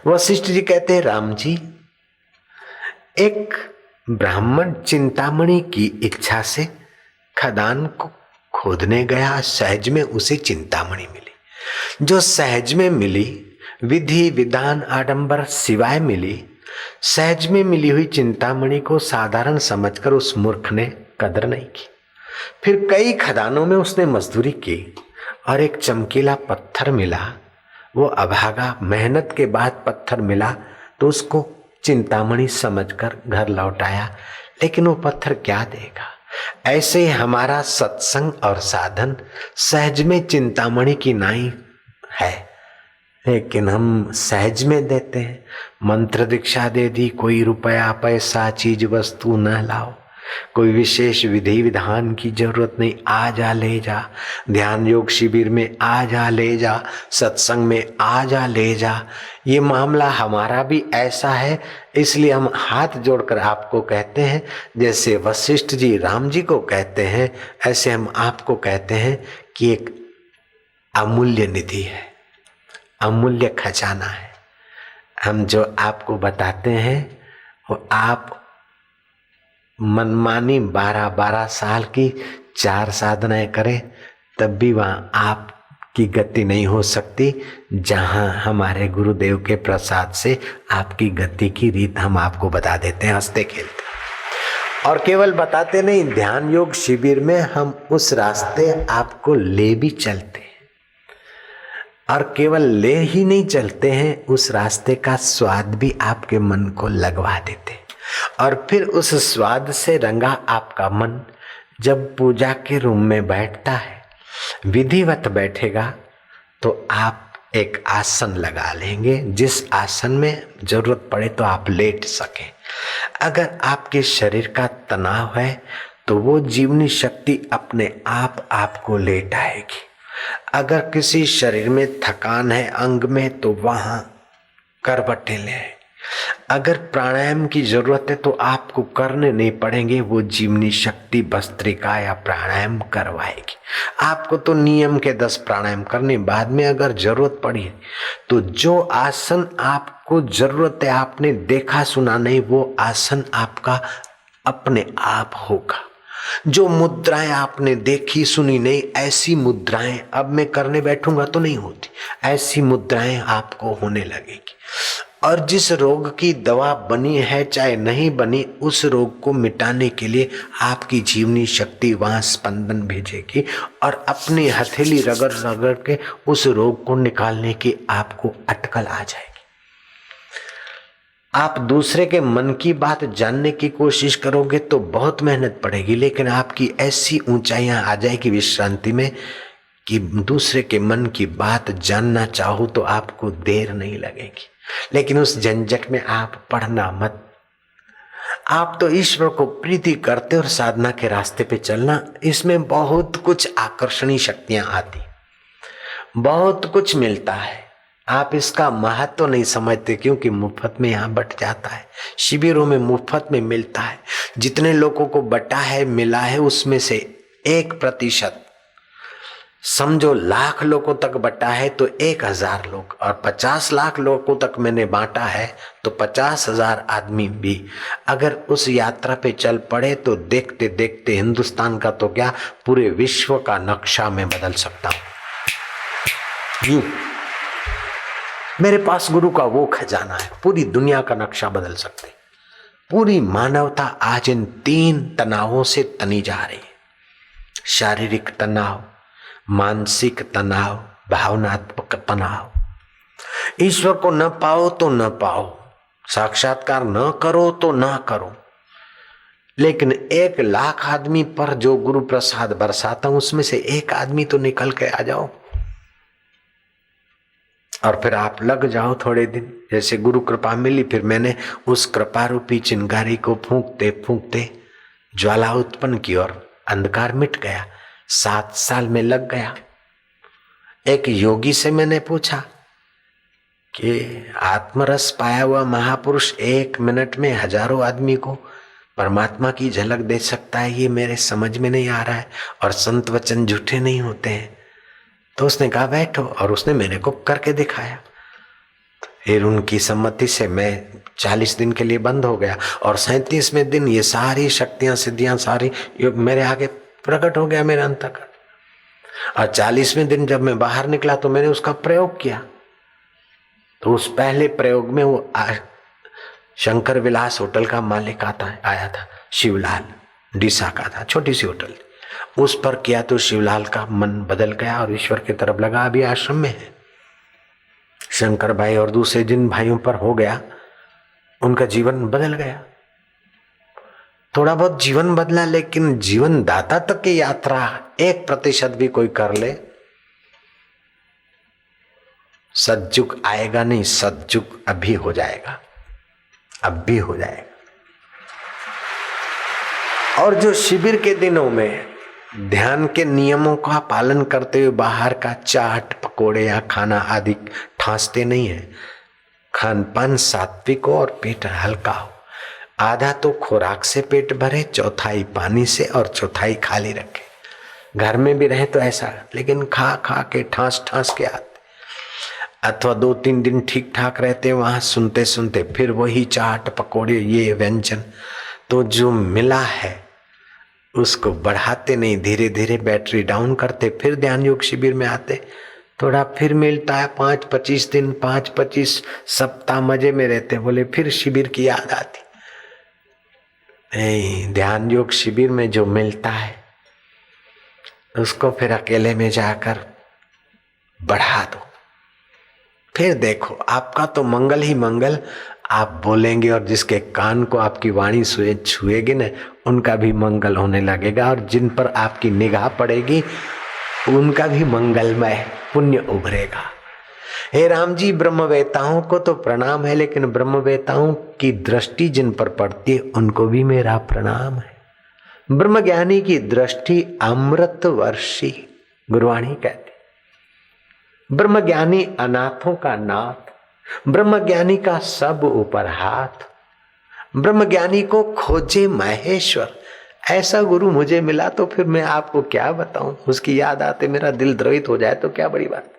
वशिष्ठ जी कहते हैं, राम जी, एक ब्राह्मण चिंतामणि की इच्छा से खदान को खोदने गया, सहज में उसे चिंतामणि मिली। जो सहज में मिली, विधि विधान आडंबर सिवाय मिली, सहज में मिली हुई चिंतामणि को साधारण समझकर उस मूर्ख ने कदर नहीं की। फिर कई खदानों में उसने मजदूरी की और एक चमकीला पत्थर मिला। वो अभागा, मेहनत के बाद पत्थर मिला तो उसको चिंतामणि समझकर घर लौटाया, लेकिन वो पत्थर क्या देगा। ऐसे ही हमारा सत्संग और साधन सहज में चिंतामणि की नाई है, लेकिन हम सहज में देते हैं। मंत्र दीक्षा दे दी, कोई रुपया पैसा चीज वस्तु न लाओ, कोई विशेष विधि विधान की जरूरत नहीं, आ जा ले जा, ध्यान योग शिविर में आ जा ले जा, सत्संग में आ जा ले जा। ये मामला हमारा भी ऐसा है, इसलिए हम हाथ जोड़कर आपको कहते हैं, जैसे वशिष्ठ जी राम जी को कहते हैं, ऐसे हम आपको कहते हैं कि एक अमूल्य निधि है, अमूल्य खजाना है। हम जो आपको बताते हैं वो आप मनमानी 12-12 साल की 4 साधनाएं करें तब भी वहां आपकी गति नहीं हो सकती, जहां हमारे गुरुदेव के प्रसाद से आपकी गति की रीत हम आपको बता देते हैं हंसते खेलते। और केवल बताते नहीं, ध्यान योग शिविर में हम उस रास्ते आपको ले भी चलते हैं, और केवल ले ही नहीं चलते हैं, उस रास्ते का स्वाद भी आपके मन को लगवा देते हैं। और फिर उस स्वाद से रंगा आपका मन जब पूजा के रूम में बैठता है, विधिवत बैठेगा, तो आप एक आसन लगा लेंगे, जिस आसन में जरूरत पड़े तो आप लेट सकें। अगर आपके शरीर का तनाव है तो वो जीवनी शक्ति अपने आप आपको लेटाएगी। अगर किसी शरीर में थकान है अंग में तो वहां करवटें लें। अगर प्राणायाम की जरूरत है तो आपको करने नहीं पड़ेंगे, वो जीवनी शक्ति भस्त्रिका या प्राणायाम करवाएगी। आपको तो नियम के 10 प्राणायाम करने, बाद में अगर जरूरत पड़ी तो जो आसन आपको जरूरत है, आपने देखा सुना नहीं, वो आसन आपका अपने आप होगा। जो मुद्राएं आपने देखी सुनी नहीं, ऐसी मुद्राएं अब मैं करने बैठूंगा तो नहीं होती, ऐसी मुद्राएं आपको होने लगेगी। और जिस रोग की दवा बनी है चाहे नहीं बनी, उस रोग को मिटाने के लिए आपकी जीवनी शक्ति वहां स्पंदन भेजेगी और अपनी हथेली रगड़ रगड़ के उस रोग को निकालने की आपको अटकल आ जाएगी। आप दूसरे के मन की बात जानने की कोशिश करोगे तो बहुत मेहनत पड़ेगी, लेकिन आपकी ऐसी ऊंचाइयां आ जाएगी विश्रांति में कि दूसरे के मन की बात जानना चाहो तो आपको देर नहीं लगेगी। लेकिन उस झंझट में आप पढ़ना मत। आप तो ईश्वर को प्रीति करते और साधना के रास्ते पे चलना, इसमें बहुत कुछ आकर्षणीय शक्तियां आती, बहुत कुछ मिलता है। आप इसका महत्व नहीं समझते क्योंकि मुफ्त में यहाँ बट जाता है, शिविरों में मुफ्त में मिलता है। जितने लोगों को बटा है मिला है, उसमें से 1% समझो, लाख लोगों तक बटा है तो 1000 लोग, और 50 लाख लोगों तक मैंने बांटा है तो 50,000 आदमी भी अगर उस यात्रा पे चल पड़े तो देखते देखते हिंदुस्तान का तो क्या, पूरे विश्व का नक्शा मैं बदल सकता हूं। यूं मेरे पास गुरु का वो खजाना है, पूरी दुनिया का नक्शा बदल सकते। पूरी मानवता आज इन 3 तनावों से तनी जा रही है, शारीरिक तनाव, मानसिक तनाव, भावनात्मक तनाव। ईश्वर को न पाओ तो न पाओ, साक्षात्कार न करो तो न करो, लेकिन 1 लाख आदमी पर जो गुरु प्रसाद बरसाता हूं उसमें से 1 आदमी तो निकल के आ जाओ, और फिर आप लग जाओ थोड़े दिन। जैसे गुरु कृपा मिली, फिर मैंने उस कृपा रूपी चिंगारी को फूंकते फूंकते ज्वाला उत्पन्न की और अंधकार मिट गया। 7 साल में लग गया। एक योगी से मैंने पूछा कि आत्मरस पाया हुआ महापुरुष 1 मिनट में हजारों आदमी को परमात्मा की झलक दे सकता है, ये मेरे समझ में नहीं आ रहा है, और संत वचन झूठे नहीं होते हैं। तो उसने कहा बैठो, और उसने मेरे को करके दिखाया। फिर उनकी सम्मति से मैं 40 दिन के लिए बंद हो गया और 37वें दिन ये सारी शक्तियां सिद्धियां सारी मेरे आगे प्रकट हो गया मेरा अंतःकरण। और 40वें दिन जब मैं बाहर निकला तो मैंने उसका प्रयोग किया। तो उस पहले प्रयोग में वो शंकर विलास होटल का मालिक आया था, शिवलाल डीसा का था, छोटी सी होटल। उस पर किया तो शिवलाल का मन बदल गया और ईश्वर की तरफ लगा। अभी आश्रम में है शंकर भाई और दूसरे जिन भाइयों पर हो गया उनका जीवन बदल गया। थोड़ा बहुत जीवन बदला, लेकिन जीवन दाता तक की यात्रा 1% भी कोई कर ले, सतयुग आएगा नहीं, सतयुग अभी हो जाएगा, अब भी हो जाएगा। और जो शिविर के दिनों में ध्यान के नियमों का पालन करते हुए बाहर का चाट पकोड़े या खाना आदि ठांसते नहीं है, खान पान सात्विक हो और पेट हल्का हो, आधा तो खुराक से पेट भरे, चौथाई पानी से और चौथाई खाली रखे। घर में भी रहे तो ऐसा, लेकिन खा खा के ठांस ठांस के आते, अथवा 2-3 दिन ठीक ठाक रहते, वहां सुनते सुनते फिर वही चाट पकोड़े ये व्यंजन। तो जो मिला है उसको बढ़ाते नहीं, धीरे धीरे बैटरी डाउन करते, फिर ध्यान योग शिविर में आते, थोड़ा फिर मिलता है 5-25 दिन, 5-25 सप्ताह मजे में रहते, बोले फिर शिविर की याद आती। नहीं, ध्यान योग शिविर में जो मिलता है उसको फिर अकेले में जाकर बढ़ा दो, फिर देखो आपका तो मंगल ही मंगल। आप बोलेंगे और जिसके कान को आपकी वाणी छुएगी न, उनका भी मंगल होने लगेगा, और जिन पर आपकी निगाह पड़ेगी उनका भी मंगलमय पुण्य उभरेगा। हे राम जी, ब्रह्मवेताओं को तो प्रणाम है, लेकिन ब्रह्मवेताओं की दृष्टि जिन पर पड़ती है उनको भी मेरा प्रणाम है। ब्रह्मज्ञानी की दृष्टि अमृत वर्षी, गुरुवाणी कहती। ब्रह्मज्ञानी अनाथों का नाथ, ब्रह्मज्ञानी का सब ऊपर हाथ, ब्रह्मज्ञानी को खोजे महेश्वर। ऐसा गुरु मुझे मिला तो फिर मैं आपको क्या बताऊं, उसकी याद आते मेरा दिल द्रवित हो जाए तो क्या बड़ी बात।